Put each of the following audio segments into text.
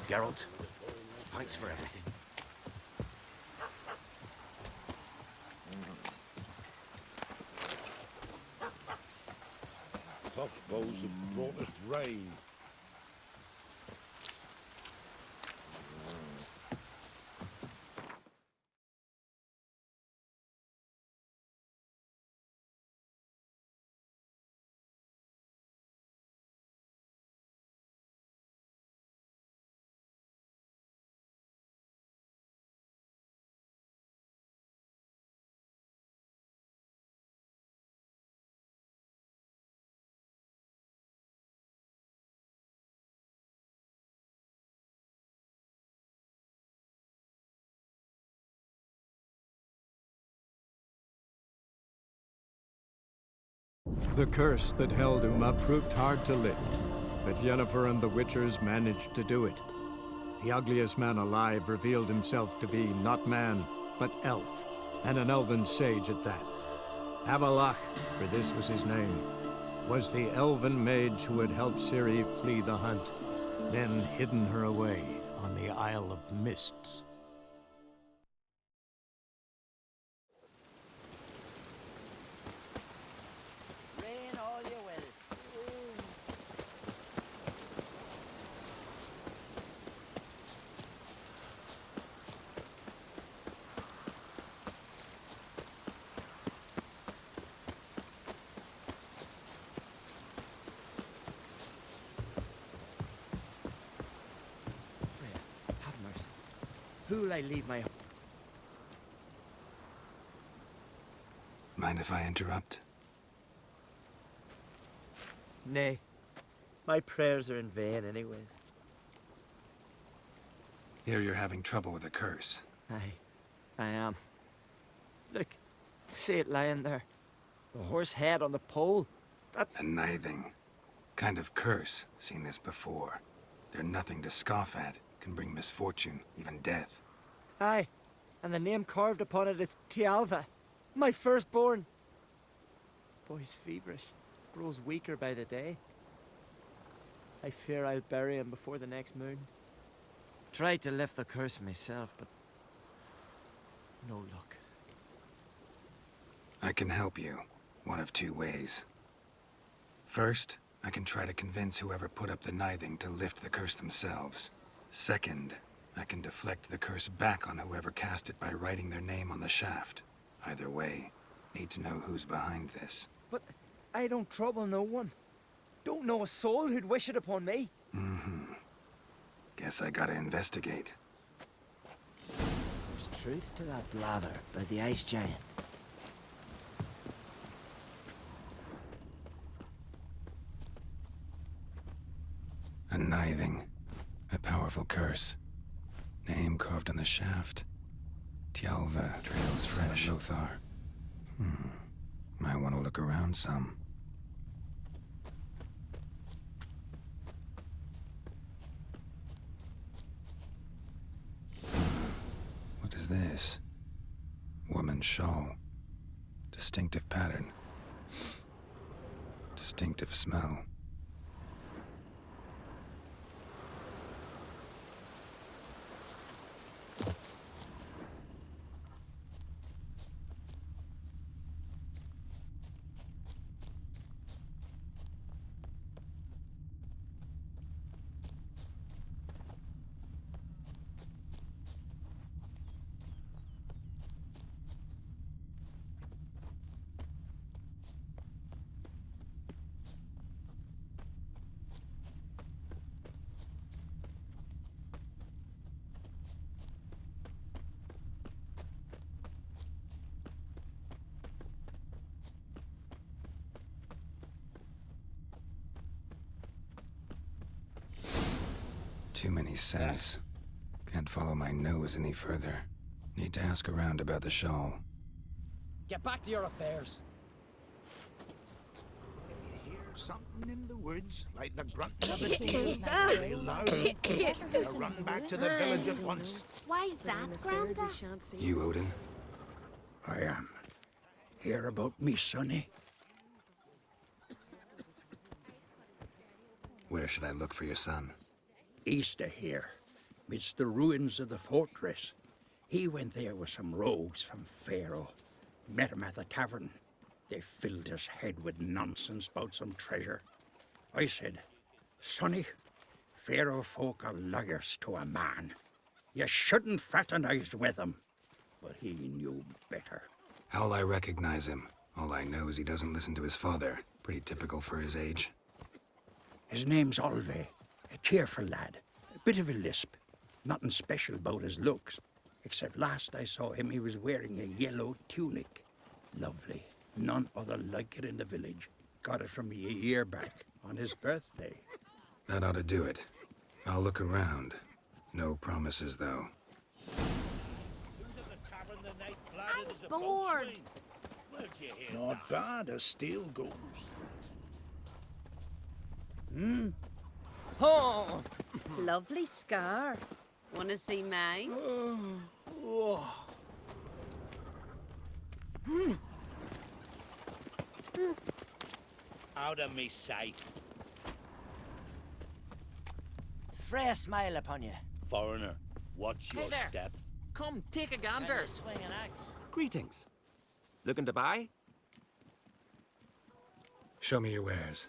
Geralt, thanks for everything. Tough bows have brought us rain. The curse that held Uma proved hard to lift, but Yennefer and the Witchers managed to do it. The ugliest man alive revealed himself to be not man, but elf, and an elven sage at that. Avallac'h, for this was his name, was the elven mage who had helped Ciri flee the hunt, then hidden her away on the Isle of Mists. Rain all you will. Freya, have mercy. Who'll I leave my... Mind if I interrupt? Nay. My prayers are in vain anyways. Here you're having trouble with a curse. I am. Look, see it lying there. The horse head on the pole. That's... A nithing. Kind of curse. Seen this before. They're nothing to scoff at. Can bring misfortune, even death. Aye, and the name carved upon it is Tialva, my firstborn. Boy's feverish, grows weaker by the day. I fear I'll bury him before the next moon. Tried to lift the curse myself, but no luck. I can help you. One of two ways. First, I can try to convince whoever put up the nithing to lift the curse themselves. Second, I can deflect the curse back on whoever cast it by writing their name on the shaft. Either way, need to know who's behind this. But I don't trouble no one. Don't know a soul who'd wish it upon me. Guess I gotta investigate. There's truth to that blather by the ice giant. A nithing. A powerful curse. Name carved on the shaft. Tialva, trails fresh. Lothar. Might want to look around some. What is this? Woman's shawl. Distinctive pattern. Distinctive smell. Too many scents. Can't follow my nose any further. Need to ask around about the shawl. Get back to your affairs. If you hear something in the woods, like the grunting of a deer, real loud, you run back to the village at once. Why's that, Granda? You, Odin? I am. Hear about me, sonny? Where should I look for your son? east of here, midst the ruins of the fortress. He went there with some rogues from Pharaoh. Met him at the tavern. They filled his head with nonsense about some treasure. I said, Sonny, Pharaoh folk are liars to a man. You shouldn't fraternize with them. But he knew better. How'll I recognize him? All I know is he doesn't listen to his father. Pretty typical for his age. His name's Olve, a cheerful lad. A bit of a lisp. Nothing special about his looks. Except last I saw him, he was wearing a yellow tunic. Lovely. None other like it in the village. Got it from me a year back, on his birthday. That ought to do it. I'll look around. No promises, though. I'm bored. Not bad as steel goes. Oh, Lovely scar. Wanna see mine? Out of me sight. Freya smile upon you. Foreigner, watch your Hey there. step. come take a Can gander. you swing an axe? Greetings. Looking to buy? Show me your wares.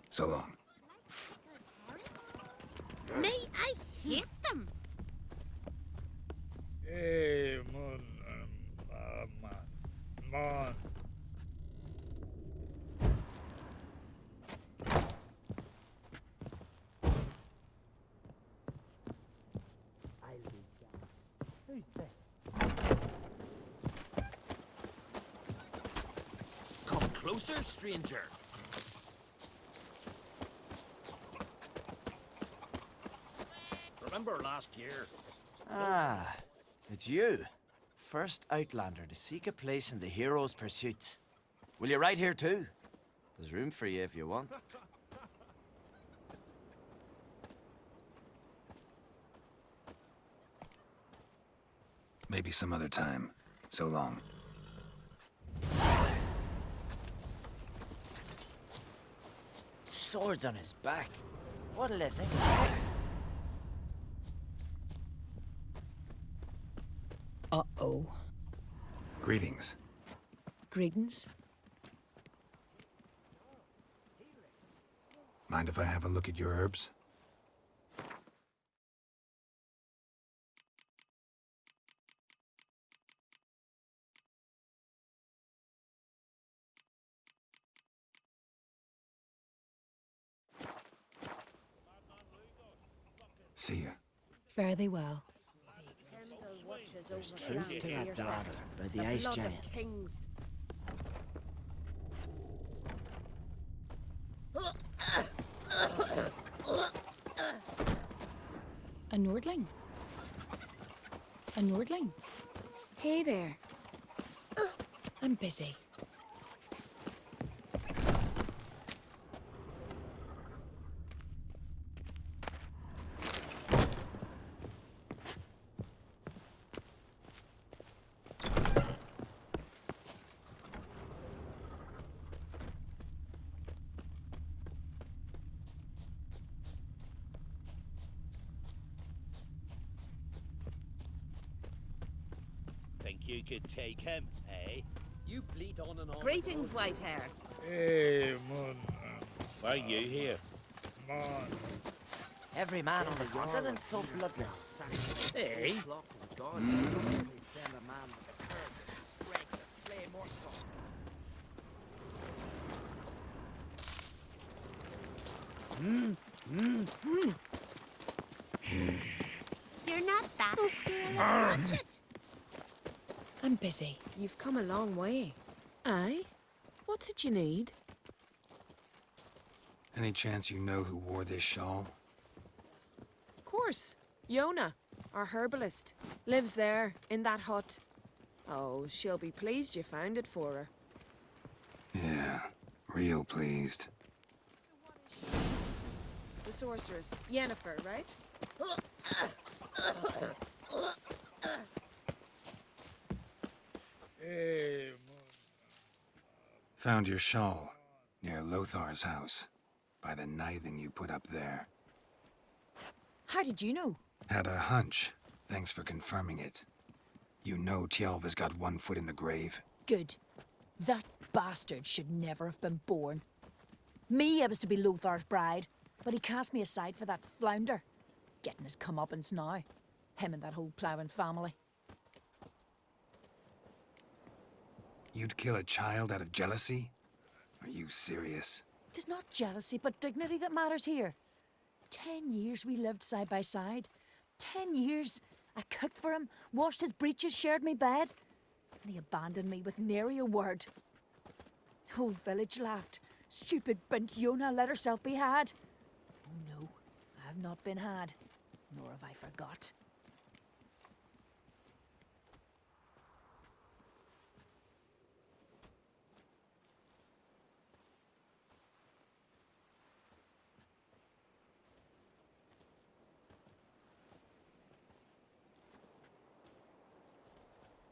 So long. Me, I hate them. Hey, man. Who's this? Come closer, stranger. Remember last year? Ah, it's you. First Outlander to seek a place in the hero's pursuits. Will you ride here too? There's room for you if you want. Maybe some other time. So long. Swords on his back. What'll they think of next? Uh-oh. Greetings. Greetings. Mind if I have a look at your herbs? See ya. Fare thee well. There's truth to that dagger by the ice giant. Kings. A Nordling? A Nordling? Hey there. I'm busy. you could take him, eh? You bleat on and on. Greetings, white hair. Hey, man. Why are you here? Man. Every man on the continent so bloodless. Hey. Flock to the gods. We'd send a man with the courage and strength to slay Mordor. You're not that scared. Watch it. I'm busy. You've come a long way. Aye? What's it you need? Any chance you know who wore this shawl? Course. Yona, our herbalist. Lives there, in that hut. Oh, she'll be pleased you found it for her. Yeah, real pleased. The sorceress. Yennefer, right? Hey, Found your shawl near Lothar's house, by the nithing you put up there. How did you know? Had a hunch. Thanks for confirming it. You know Tialva's got one foot in the grave. Good. That bastard should never have been born. Me, I was to be Lothar's bride, but he cast me aside for that flounder. Getting his comeuppance now. Him and that whole ploughing family. You'd kill a child out of jealousy? Are you serious? 'Tis not jealousy, but dignity that matters here. 10 years we lived side by side. 10 years I cooked for him, washed his breeches, shared me bed. And he abandoned me with nary a word. Whole village laughed. Stupid bint Yona let herself be had. Oh no, I have not been had, nor have I forgot.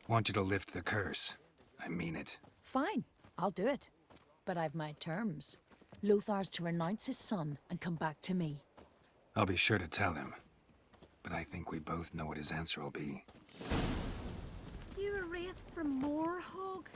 Want you to lift the curse. I mean it. Fine, I'll do it. But I've my terms. Lothar's to renounce his son and come back to me. I'll be sure to tell him. But I think we both know what his answer will be. You a wraith from Moorhog?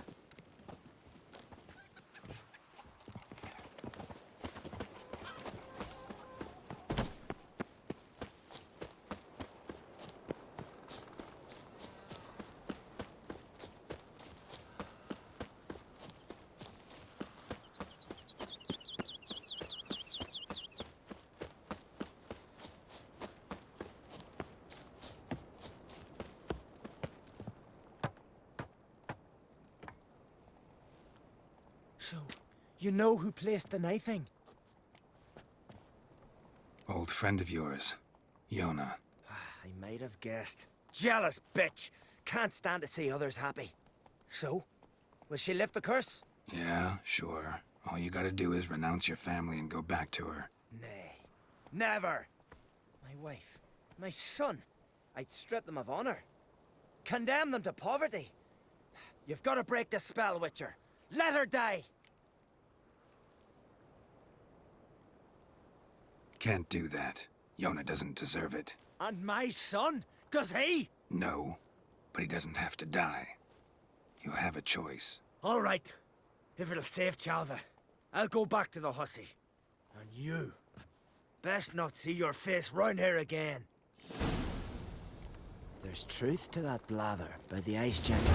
So, you know who placed the knifing? Old friend of yours, Yona. I might have guessed. Jealous bitch! Can't stand to see others happy. So, will she lift the curse? Yeah, sure. All you gotta do is renounce your family and go back to her. Nay, never! My wife, my son, I'd strip them of honor. Condemn them to poverty. You've got to break the spell, Witcher. Let her die! Can't do that. Yona doesn't deserve it. And my son? Does he? No, but he doesn't have to die. You have a choice. All right. If it'll save Chalva, I'll go back to the hussy. And you, best not see your face round here again. There's truth to that blather by the Ice Giant.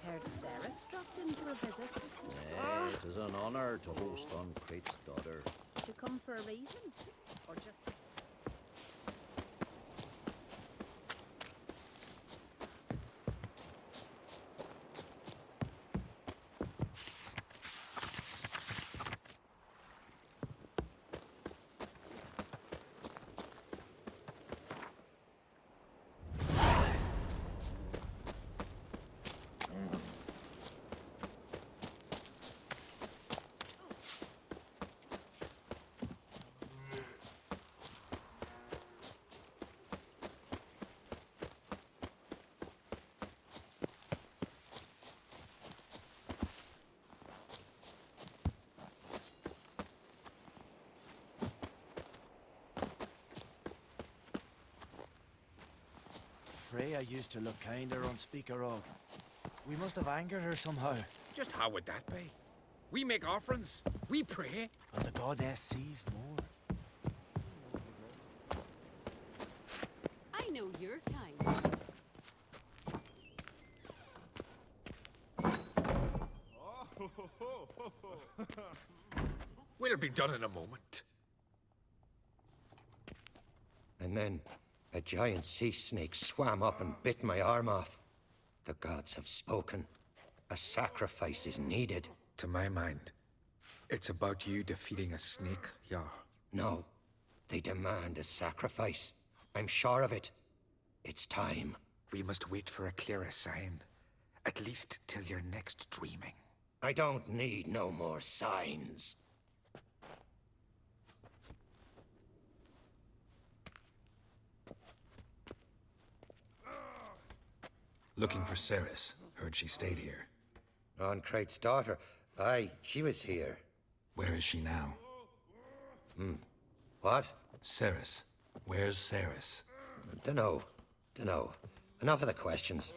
Heard Sarah's dropped in for a visit. It is an honor to host on Crate's daughter. She come for a reason? Or just... Freya used to look kinder on Speakerog. We must have angered her somehow. Just how would that be? We make offerings, we pray. But the goddess sees more. I know your kind. We'll be done in a moment. And then a giant sea snake swam up and bit my arm off. The gods have spoken. A sacrifice is needed. To my mind, it's about you defeating a snake, Yar. No, they demand a sacrifice. I'm sure of it. It's time. We must wait for a clearer sign. At least till your next dreaming. I don't need no more signs. Looking for Ceres. Heard she stayed here. On Crate's daughter. Aye, she was here. Where is she now? What? Ceres. Where's Ceres? Dunno. Enough of the questions.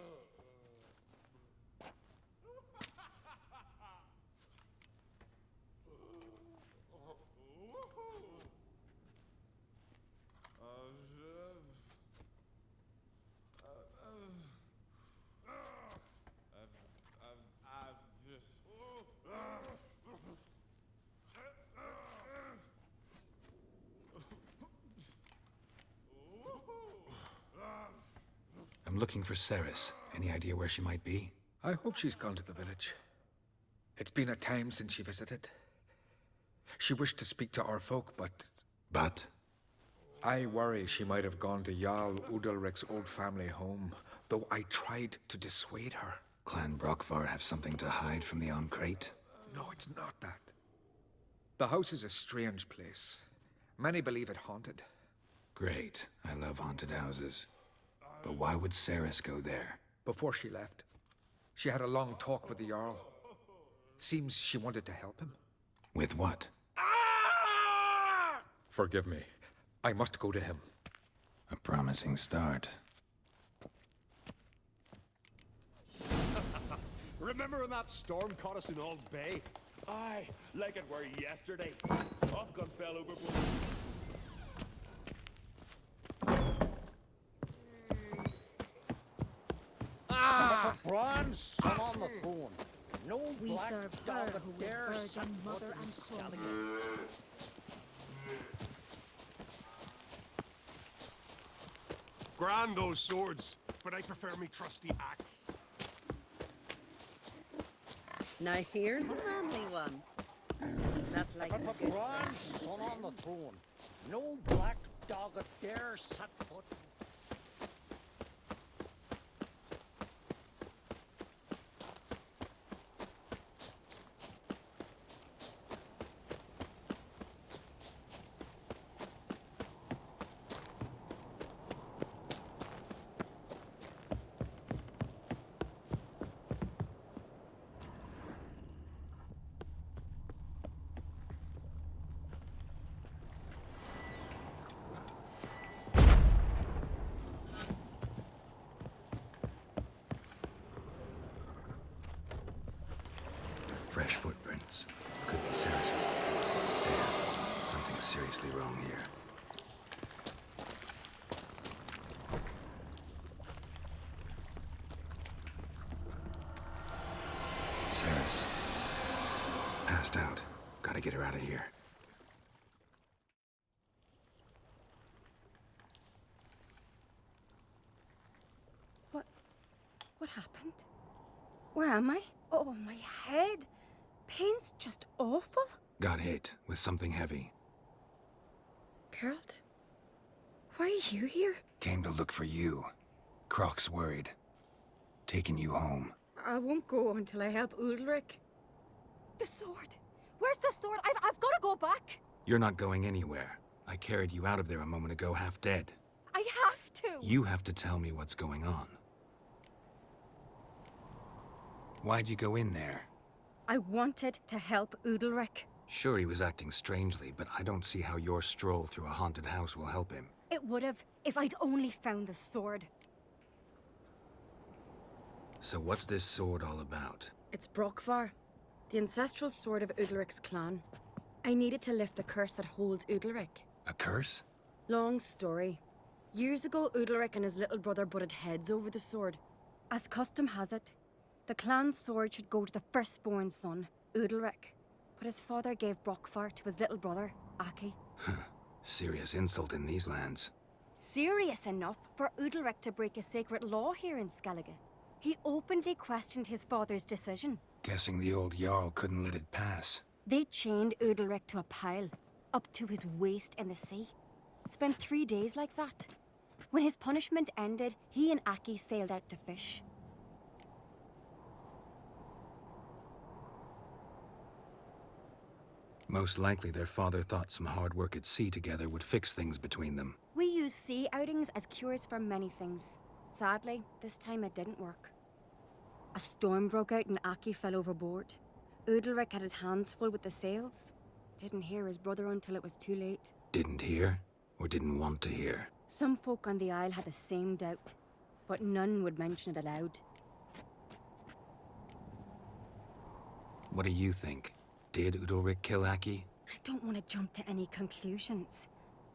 I'm looking for Ceres. Any idea where she might be? I hope she's gone to the village. It's been a time since she visited. She wished to speak to our folk, but... But? I worry she might have gone to Jarl Udalric's old family home, though I tried to dissuade her. Clan Brockvar have something to hide from the Crate? No, it's not that. The house is a strange place. Many believe it haunted. Great. I love haunted houses. But why would Ceres go there? Before she left, she had a long talk with the Jarl. Seems she wanted to help him. With what? Forgive me. I must go to him. A promising start. Remember when that storm caught us in Ald's Bay? Aye, like it were yesterday. Off gun fell overboard. Bronze son on the throne. No We black serve her dog who is dare virgin, set mother, foot in and son. Skellige. Grand those swords, but I prefer me trusty axe. Now here's a manly one. Not like the good Bronze son on the throne. No black dog dare set foot. Fresh footprints. Could be Ceres's. Damn, something's seriously wrong here. Passed out. Gotta get her out of here. What happened? Where am I? Oh, my head. Pain's just awful. Got hit with something heavy. Geralt? Why are you here? Came to look for you. Croc's worried. Taking you home. I won't go until I help Udalric. The sword! Where's the sword? I've got to go back! You're not going anywhere. I carried you out of there a moment ago half dead. I have to! You have to tell me what's going on. Why'd you go in there? I wanted to help Udalric. Sure, he was acting strangely, but I don't see how your stroll through a haunted house will help him. It would have, if I'd only found the sword. So what's this sword all about? It's Brokvar, the ancestral sword of Udalric's clan. I needed to lift the curse that holds Udalric. A curse? Long story. Years ago, Udalric and his little brother butted heads over the sword. As custom has it, the clan's sword should go to the firstborn son, Udalric. But his father gave Brokvar to his little brother, Aki. Serious insult in these lands. Serious enough for Udalric to break a sacred law here in Skellige. He openly questioned his father's decision. Guessing the old Jarl couldn't let it pass. They chained Udalric to a pile, up to his waist in the sea. Spent 3 days like that. When his punishment ended, he and Aki sailed out to fish. Most likely their father thought some hard work at sea together would fix things between them. We use sea outings as cures for many things. Sadly, this time it didn't work. A storm broke out and Aki fell overboard. Udalric had his hands full with the sails. Didn't hear his brother until it was too late. Didn't hear? Or didn't want to hear? Some folk on the Isle had the same doubt, but none would mention it aloud. What do you think? Did Udalric kill Aki? I don't want to jump to any conclusions,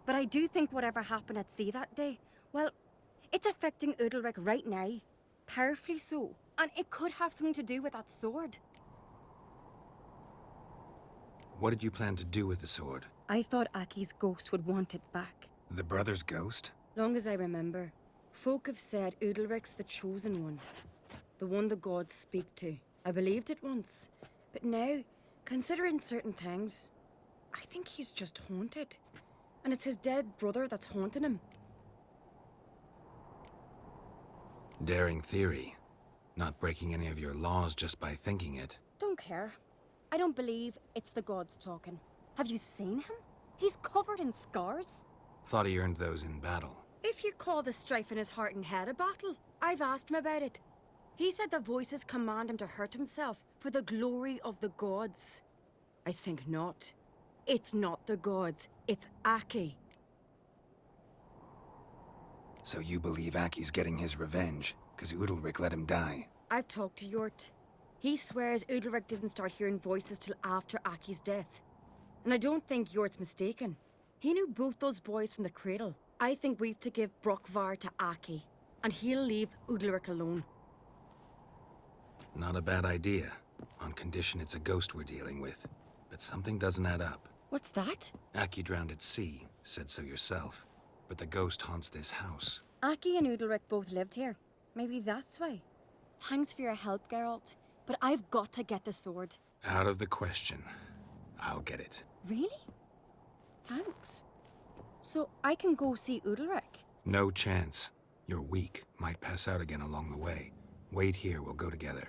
but I do think whatever happened at sea that day, well, it's affecting Udalric right now. Powerfully so. And it could have something to do with that sword. What did you plan to do with the sword? I thought Aki's ghost would want it back. The brother's ghost? Long as I remember, folk have said Udalric's the chosen one. The one the gods speak to. I believed it once. But now, considering certain things, I think he's just haunted. And it's his dead brother that's haunting him. Daring theory. Not breaking any of your laws just by thinking it. Don't care. I don't believe it's the gods talking. Have you seen him? He's covered in scars. Thought he earned those in battle. If you call the strife in his heart and head a battle, I've asked him about it. He said the voices command him to hurt himself for the glory of the gods. I think not. It's not the gods, it's Aki. So you believe Aki's getting his revenge, because Udalric let him die? I've talked to Yort. He swears Udalric didn't start hearing voices till after Aki's death. And I don't think Yort's mistaken. He knew both those boys from the cradle. I think we've to give Brokvar to Aki, and he'll leave Udalric alone. Not a bad idea, on condition it's a ghost we're dealing with. But something doesn't add up. What's that? Aki drowned at sea, said so yourself. But the ghost haunts this house. Aki and Udalric both lived here. Maybe that's why. Thanks for your help, Geralt. But I've got to get the sword. Out of the question. I'll get it. Really? Thanks. So I can go see Udalric? No chance. You're weak. Might pass out again along the way. Wait here, we'll go together.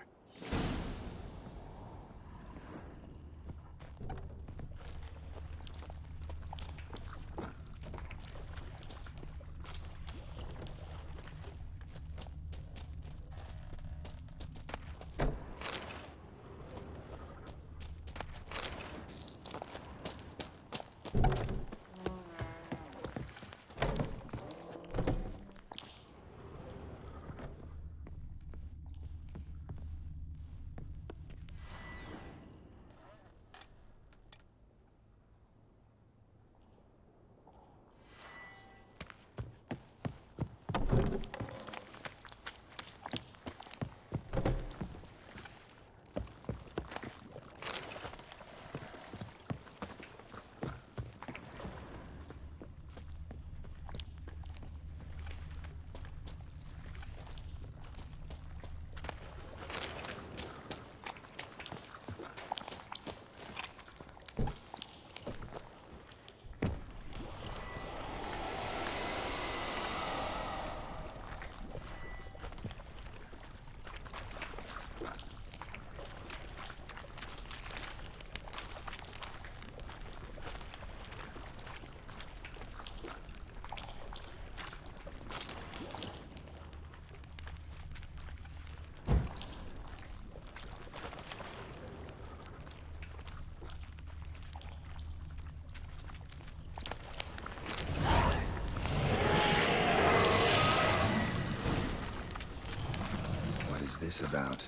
this about?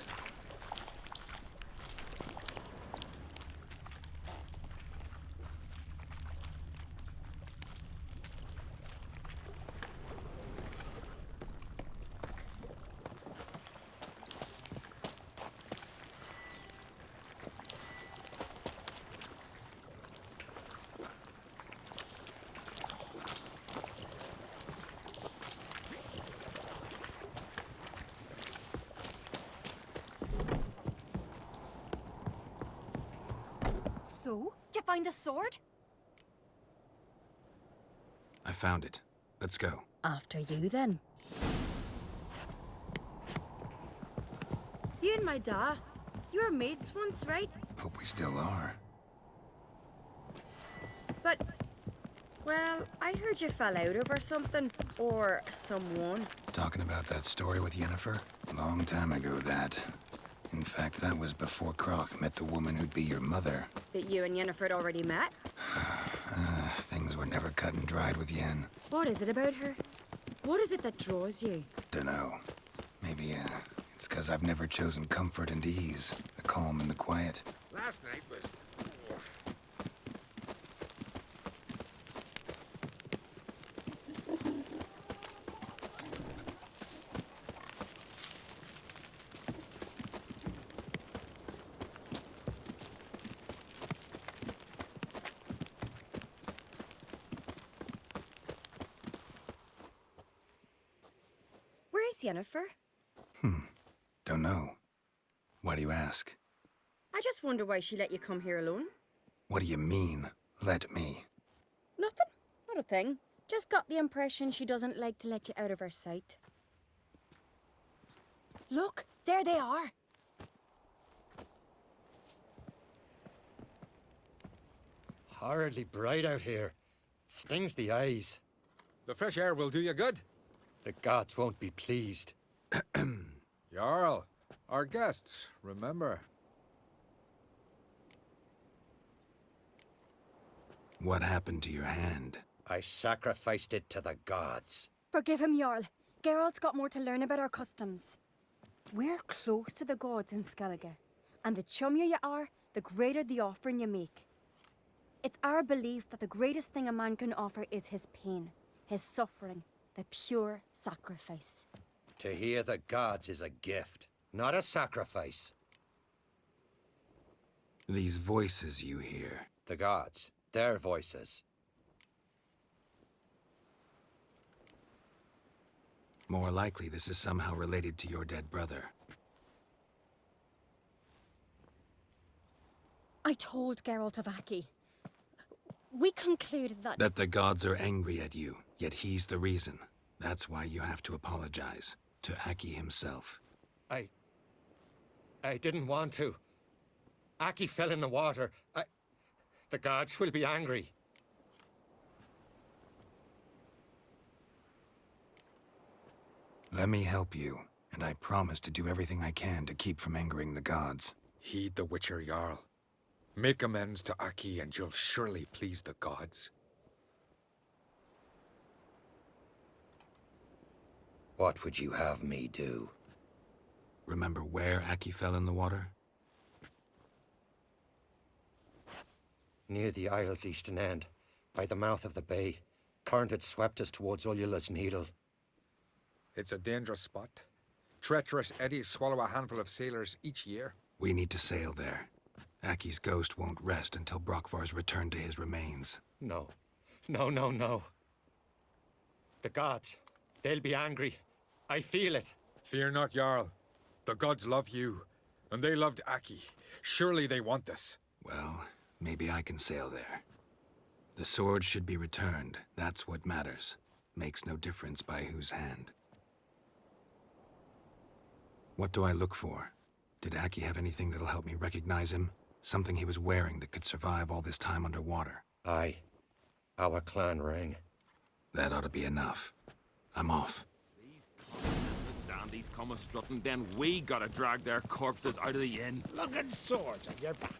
So, did you find the sword? I found it. Let's go. After you, then. You and my dad, you were mates once, right? Hope we still are. But, well, I heard you fell out over something, or someone. Talking about that story with Yennefer? Long time ago, that. In fact, that was before Croc met the woman who'd be your mother. That you and Yennefer had already met? Things were never cut and dried with Yen. What is it about her? What is it that draws you? Dunno. Maybe, it's 'cause I've never chosen comfort and ease, the calm and the quiet. Last night was... Where's Yennefer? Don't know. Why do you ask? I just wonder why she let you come here alone. What do you mean, let me? Nothing. Not a thing. Just got the impression she doesn't like to let you out of her sight. Look, there they are. Horridly bright out here. Stings the eyes. The fresh air will do you good. The gods won't be pleased. Jarl, our guests, remember. What happened to your hand? I sacrificed it to the gods. Forgive him, Jarl. Geralt's got more to learn about our customs. We're close to the gods in Skellige, and the chummier you are, the greater the offering you make. It's our belief that the greatest thing a man can offer is his pain, his suffering, the pure sacrifice. To hear the gods is a gift, not a sacrifice. These voices you hear. The gods, their voices. More likely this is somehow related to your dead brother. I told Geralt of Aki. We concluded that... That the gods are angry at you, yet he's the reason. That's why you have to apologize. To Aki himself. I didn't want to. Aki fell in the water. The gods will be angry. Let me help you, and I promise to do everything I can to keep from angering the gods. Heed the Witcher Jarl. Make amends to Aki and you'll surely please the gods. What would you have me do? Remember where Aki fell in the water? Near the isle's eastern end, by the mouth of the bay. Current had swept us towards Ullula's Needle. It's a dangerous spot. Treacherous eddies swallow a handful of sailors each year. We need to sail there. Aki's ghost won't rest until Brokvar's returned to his remains. No. No, no, no. The gods, they'll be angry. I feel it. Fear not, Jarl. The gods love you, and they loved Aki. Surely they want this. Well, maybe I can sail there. The sword should be returned. That's what matters. Makes no difference by whose hand. What do I look for? Did Aki have anything that'll help me recognize him? Something he was wearing that could survive all this time underwater? Aye. Our clan ring. That ought to be enough. I'm off. The dandies come a strutting, then we gotta drag their corpses out of the inn. Looking swords on your back.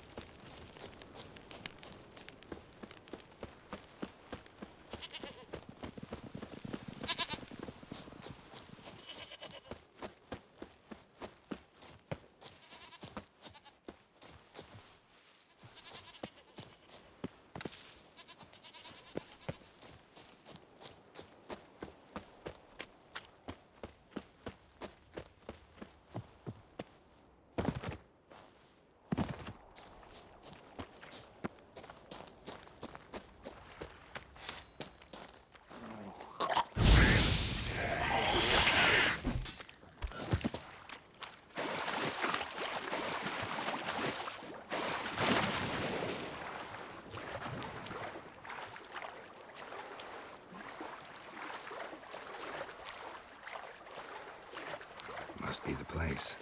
be the place.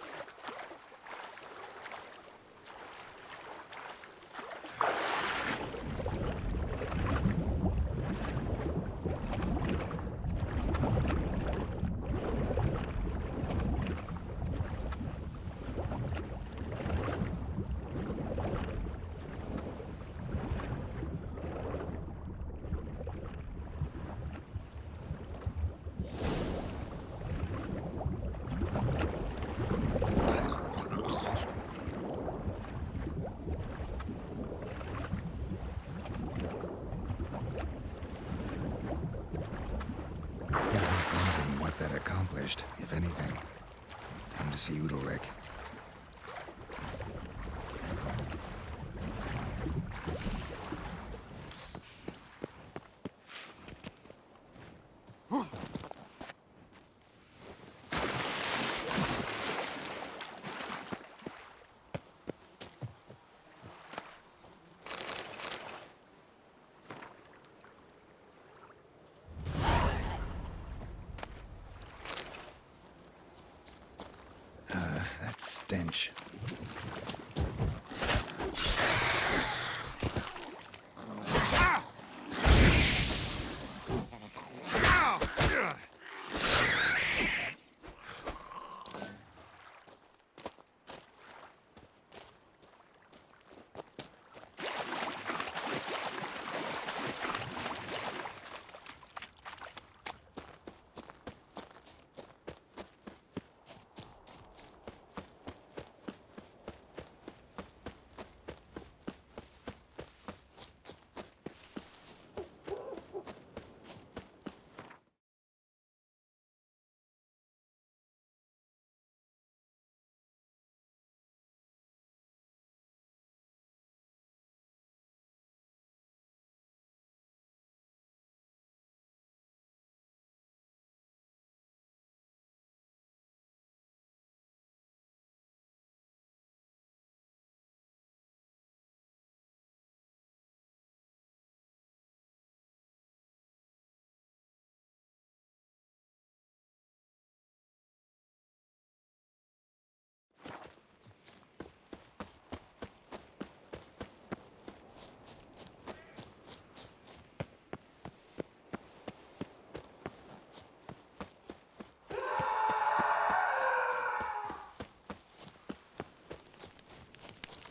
Wondering what that accomplished, if anything. Come to see Udalric. That stench.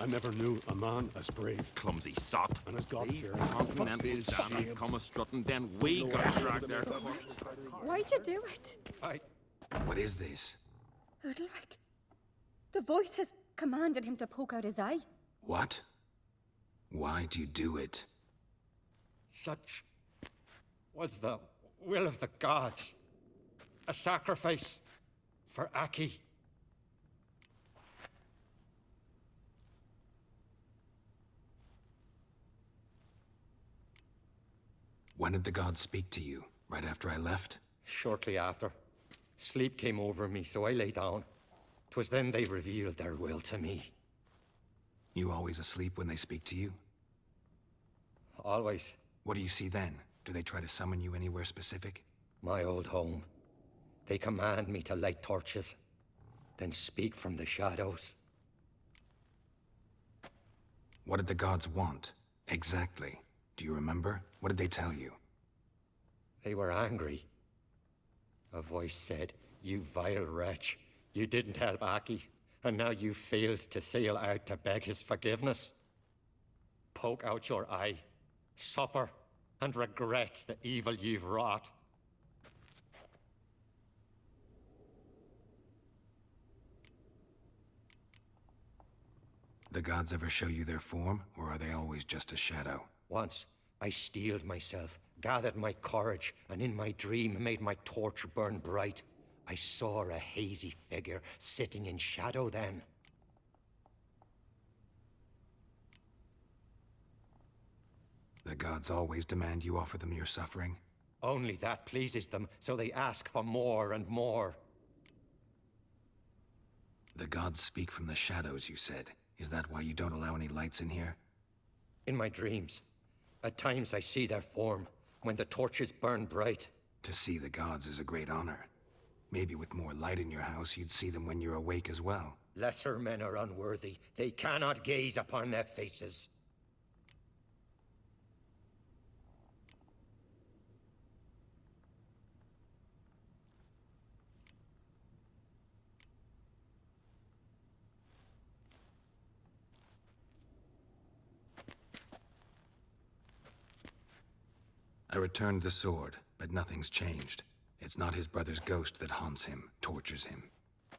I never knew a man as brave. Clumsy sot. And as God-fearing. These continental dandies come a-strutting, then we got dragged there. Why'd you do it? What is this? Udalric. The voice has commanded him to poke out his eye. What? Why'd you do it? Such was the will of the gods. A sacrifice for Aki. When did the gods speak to you? Right after I left? Shortly after. Sleep came over me, so I lay down. 'Twas then they revealed their will to me. You always asleep when they speak to you? Always. What do you see then? Do they try to summon you anywhere specific? My old home. They command me to light torches, then speak from the shadows. What did the gods want? Exactly. Do you remember? What did they tell you? They were angry. A voice said, "You vile wretch, you didn't help Aki, and now you failed to sail out to beg his forgiveness. Poke out your eye, suffer, and regret the evil you've wrought." The gods ever show you their form, or are they always just a shadow? Once, I steeled myself, gathered my courage, and in my dream made my torch burn bright. I saw a hazy figure sitting in shadow then. The gods always demand you offer them your suffering? Only that pleases them, so they ask for more and more. The gods speak from the shadows, you said. Is that why you don't allow any lights in here? In my dreams. At times I see their form, when the torches burn bright. To see the gods is a great honor. Maybe with more light in your house, you'd see them when you're awake as well. Lesser men are unworthy. They cannot gaze upon their faces. I returned the sword, but nothing's changed. It's not his brother's ghost that haunts him, tortures him.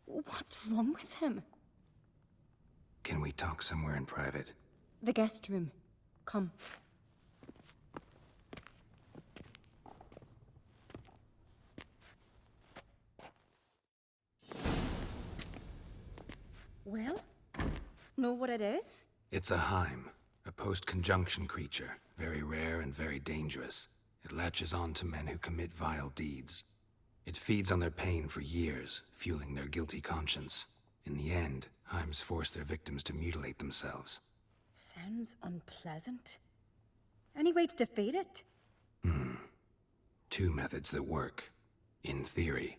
What's wrong with him? Can we talk somewhere in private? The guest room. Come. Well, know what it is? It's a Heim, a post-conjunction creature, very rare and very dangerous. It latches on to men who commit vile deeds. It feeds on their pain for years, fueling their guilty conscience. In the end, Heims force their victims to mutilate themselves. Sounds unpleasant. Any way to defeat it? Two methods that work. In theory.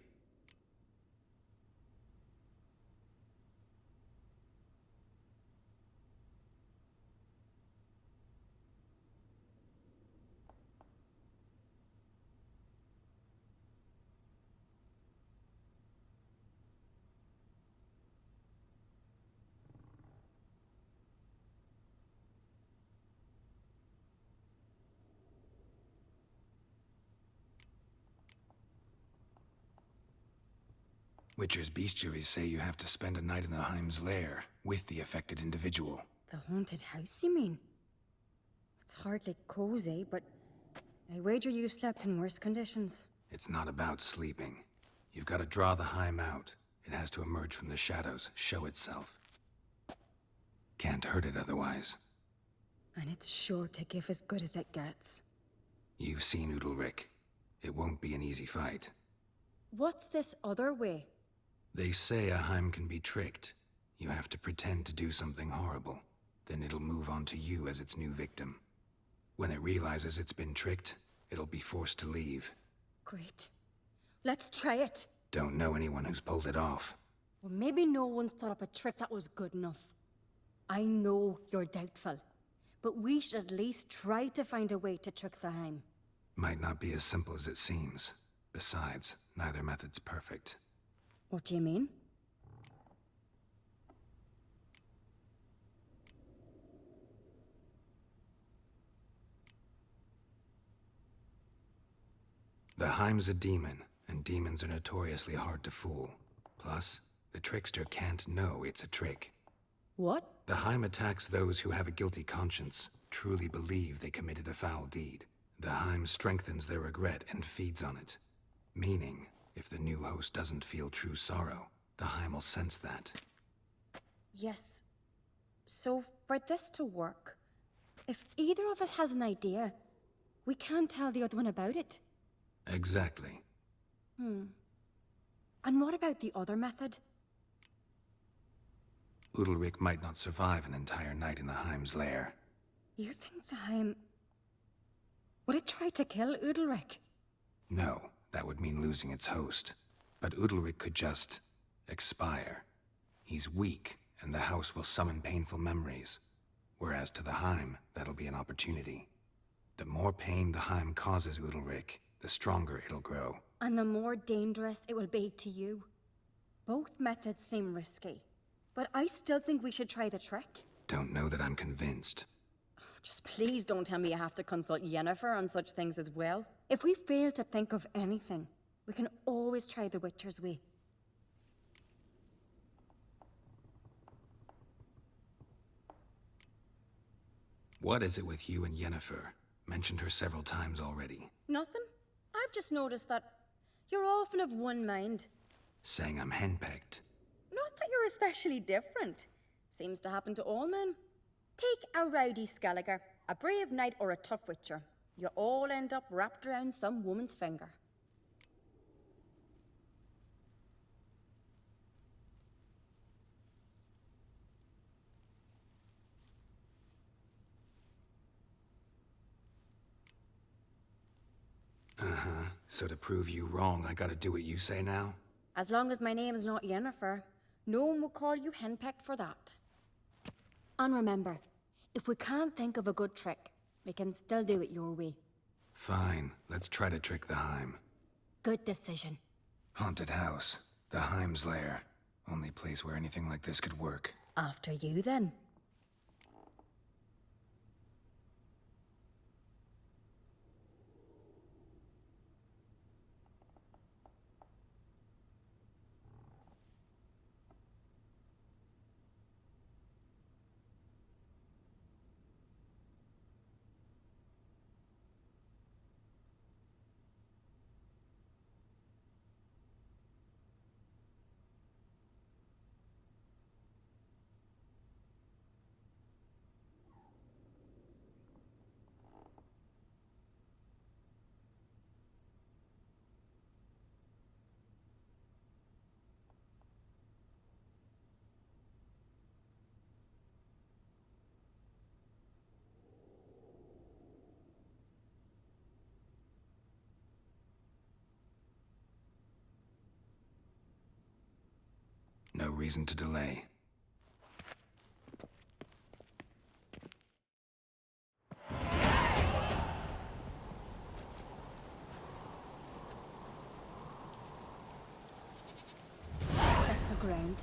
Witcher's bestiaries say you have to spend a night in the Heim's lair with the affected individual. The haunted house, you mean? It's hardly cozy, but I wager you've slept in worse conditions. It's not about sleeping. You've got to draw the Heim out. It has to emerge from the shadows, show itself. Can't hurt it otherwise. And it's sure to give as good as it gets. You've seen Udalryk. It won't be an easy fight. What's this other way? They say a Heim can be tricked. You have to pretend to do something horrible. Then it'll move on to you as its new victim. When it realizes it's been tricked, it'll be forced to leave. Great. Let's try it. Don't know anyone who's pulled it off. Well, maybe no one's thought up a trick that was good enough. I know you're doubtful, but we should at least try to find a way to trick the Heim. Might not be as simple as it seems. Besides, neither method's perfect. What do you mean? The Heim's a demon, and demons are notoriously hard to fool. Plus, the trickster can't know it's a trick. What? The Heim attacks those who have a guilty conscience, truly believe they committed a foul deed. The Heim strengthens their regret and feeds on it. Meaning, if the new host doesn't feel true sorrow, the Heim will sense that. Yes. So, for this to work, if either of us has an idea, we can't tell the other one about it. Exactly. And what about the other method? Udalryk might not survive an entire night in the Heim's lair. You think the Heim... Would it try to kill Udalryk? No, that would mean losing its host. But Udalryk could just... expire. He's weak, and the house will summon painful memories. Whereas to the Heim, that'll be an opportunity. The more pain the Heim causes Udalryk, the stronger it'll grow. And the more dangerous it will be to you. Both methods seem risky, but I still think we should try the trick. Don't know that I'm convinced. Just please don't tell me you have to consult Yennefer on such things as well. If we fail to think of anything, we can always try the Witcher's way. What is it with you and Yennefer? Mentioned her several times already. Nothing. I've just noticed that you're often of one mind. Saying I'm henpecked. Not that you're especially different. Seems to happen to all men. Take a rowdy Skelliger, a brave knight or a tough witcher. You all end up wrapped around some woman's finger. So to prove you wrong, I gotta do what you say now? As long as my name's not Yennefer, no one will call you henpecked for that. And remember, if we can't think of a good trick, we can still do it your way. Fine, let's try to trick the Heim. Good decision. Haunted house. The Heim's lair. Only place where anything like this could work. After you, then. No reason to delay. That's the ground.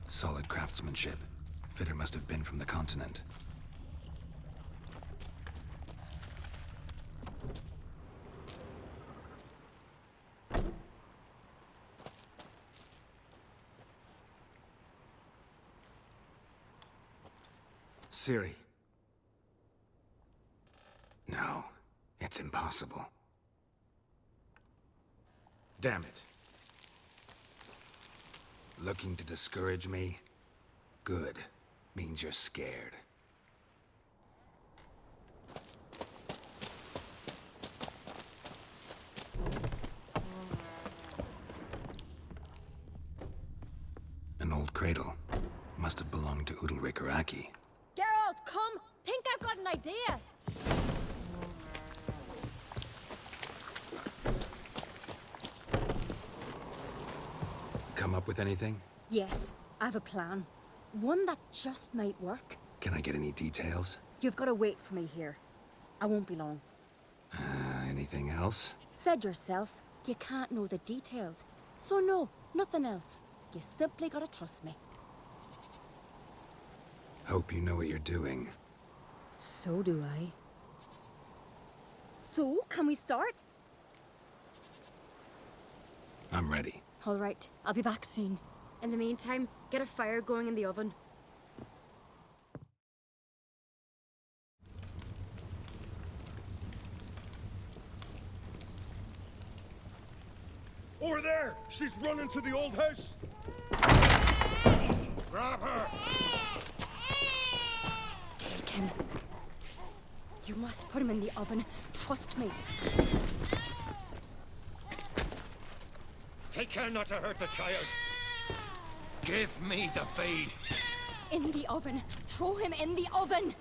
Solid craftsmanship. Fitter must have been from the continent. Ciri. No, it's impossible. Damn it. Looking to discourage me? Good. Means you're scared. An old cradle. Must have belonged to Udalryk or Aki. Geralt, come! Think I've got an idea! Come up with anything? Yes, I have a plan. One that just might work. Can I get any details? You've got to wait for me here. I won't be long. Anything else? Said yourself, you can't know the details. So no, nothing else. You simply gotta trust me. Hope you know what you're doing. So do I. So, can we start? I'm ready. All right, I'll be back soon. In the meantime, get a fire going in the oven. Over there! She's running to the old house! Grab her! Take him. You must put him in the oven. Trust me. Take care not to hurt the child. Give me the feed. In the oven. Throw him in the oven.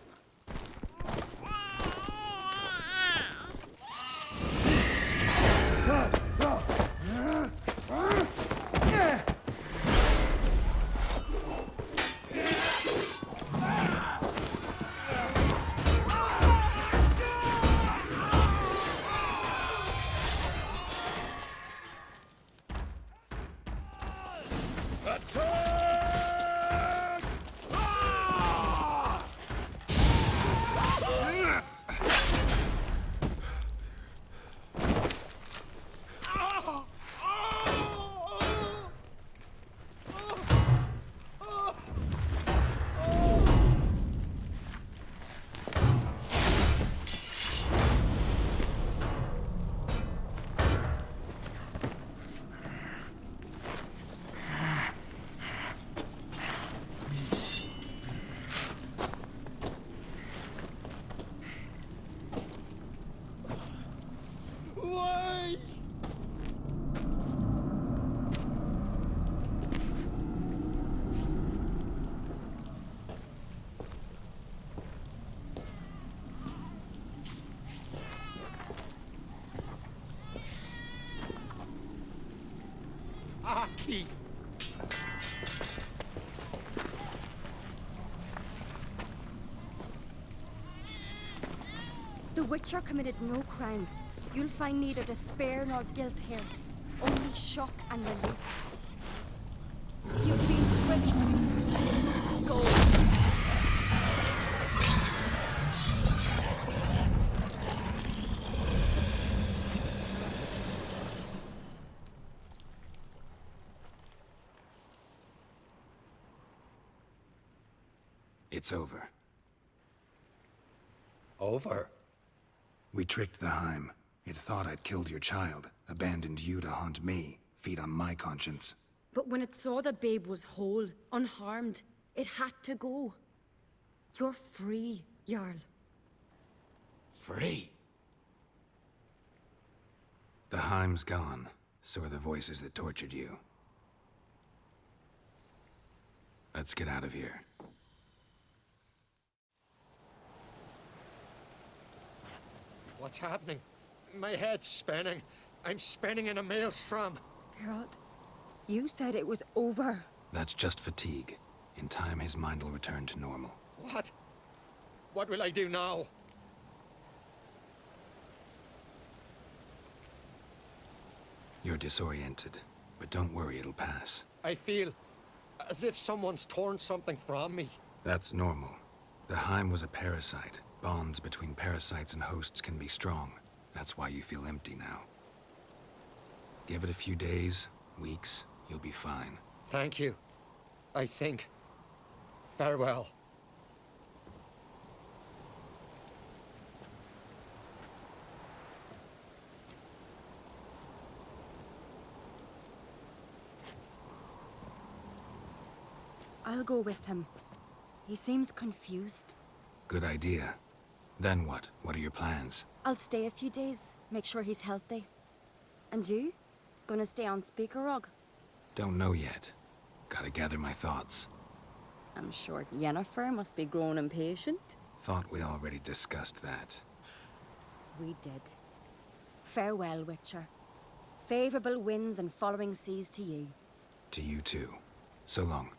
Aki! The Witcher committed no crime. You'll find neither despair nor guilt here. Only shock and relief. You've been tricked. You must go. It's over. Over? We tricked the Heim. It thought I'd killed your child, abandoned you to haunt me, feed on my conscience. But when it saw the babe was whole, unharmed, it had to go. You're free, Jarl. Free? The Heim's gone, so are the voices that tortured you. Let's get out of here. What's happening? My head's spinning. I'm spinning in a maelstrom. Geralt, you said it was over. That's just fatigue. In time, his mind will return to normal. What? What will I do now? You're disoriented, but don't worry, it'll pass. I feel as if someone's torn something from me. That's normal. The Heim was a parasite. Bonds between parasites and hosts can be strong. That's why you feel empty now. Give it a few days, weeks, you'll be fine. Thank you. I think. Farewell. I'll go with him. He seems confused. Good idea. Then what? What are your plans? I'll stay a few days, make sure he's healthy. And you? Gonna stay on Speaker Rog? Don't know yet. Gotta gather my thoughts. I'm sure Yennefer must be growing impatient. Thought we already discussed that. We did. Farewell, Witcher. Favorable winds and following seas to you. To you too. So long.